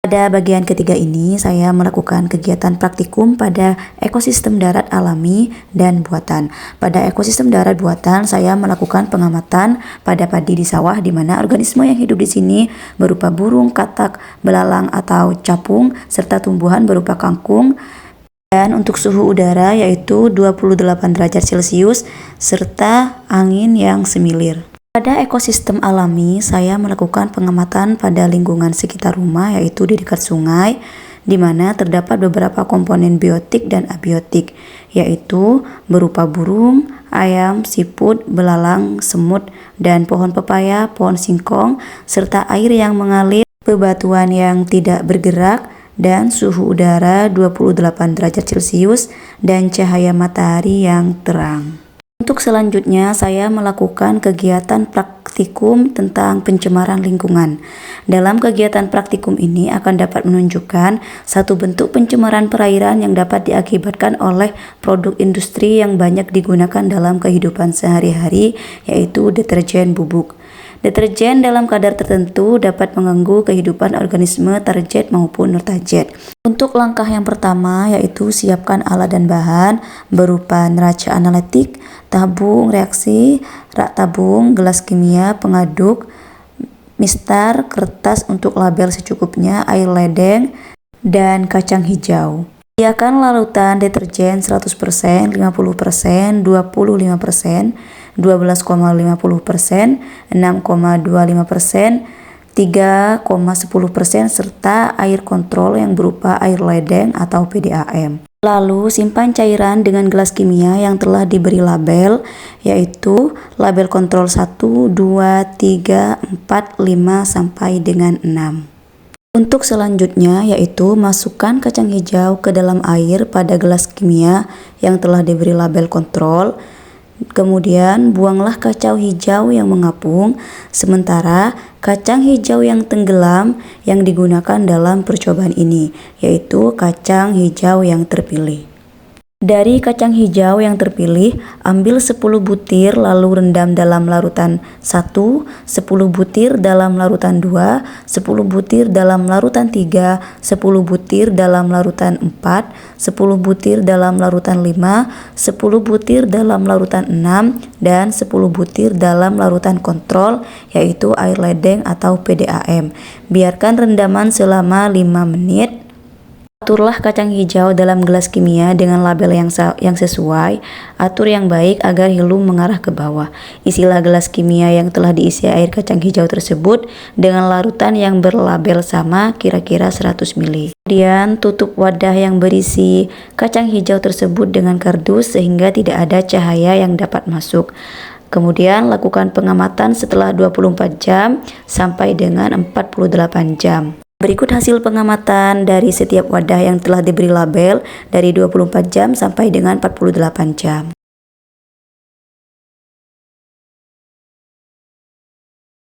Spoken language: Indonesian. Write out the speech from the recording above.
Pada bagian ketiga ini, saya melakukan kegiatan praktikum pada ekosistem darat alami dan buatan. Pada ekosistem darat buatan, saya melakukan pengamatan pada padi di sawah, di mana organisme yang hidup di sini berupa burung, katak, belalang atau capung, serta tumbuhan berupa kangkung. Dan untuk suhu udara yaitu 28 derajat Celcius, serta angin yang semilir. Pada ekosistem alami, saya melakukan pengamatan pada lingkungan sekitar rumah, yaitu di dekat sungai, di mana terdapat beberapa komponen biotik dan abiotik, yaitu berupa burung, ayam, siput, belalang, semut, dan pohon pepaya, pohon singkong, serta air yang mengalir, bebatuan yang tidak bergerak, dan suhu udara 28 derajat Celcius, dan cahaya matahari yang terang. Untuk selanjutnya, saya melakukan kegiatan praktikum tentang pencemaran lingkungan. Dalam kegiatan praktikum ini akan dapat menunjukkan satu bentuk pencemaran perairan yang dapat diakibatkan oleh produk industri yang banyak digunakan dalam kehidupan sehari-hari, yaitu deterjen bubuk. Deterjen dalam kadar tertentu dapat mengganggu kehidupan organisme target maupun non-target. Untuk langkah yang pertama yaitu siapkan alat dan bahan berupa neraca analitik, tabung reaksi, rak tabung, gelas kimia, pengaduk, mistar, kertas untuk label secukupnya, air ledeng, dan kacang hijau. Sediakan larutan deterjen 100%, 50%, 25%, 12,50%, 6,25%, 3,10% serta air kontrol yang berupa air ledeng atau PDAM. Lalu simpan cairan dengan gelas kimia yang telah diberi label, yaitu label kontrol 1, 2, 3, 4, 5 sampai dengan 6. Untuk selanjutnya yaitu masukkan kacang hijau ke dalam air pada gelas kimia yang telah diberi label kontrol. Kemudian buanglah kacang hijau yang mengapung, sementara kacang hijau yang tenggelam yang digunakan dalam percobaan ini, yaitu kacang hijau yang terpilih. Dari kacang hijau yang terpilih, ambil 10 butir lalu rendam dalam larutan 1, 10 butir dalam larutan 2, 10 butir dalam larutan 3, 10 butir dalam larutan 4, 10 butir dalam larutan 5, 10 butir dalam larutan 6, dan 10 butir dalam larutan kontrol, yaitu air ledeng atau PDAM. Biarkan rendaman selama 5 menit. Aturlah kacang hijau dalam gelas kimia dengan label yang sesuai. Atur yang baik agar hilum mengarah ke bawah. Isilah gelas kimia yang telah diisi air kacang hijau tersebut dengan larutan yang berlabel sama, kira-kira 100 ml. Kemudian tutup wadah yang berisi kacang hijau tersebut dengan kardus sehingga tidak ada cahaya yang dapat masuk. Kemudian lakukan pengamatan setelah 24 jam sampai dengan 48 jam. Berikut hasil pengamatan dari setiap wadah yang telah diberi label dari 24 jam sampai dengan 48 jam.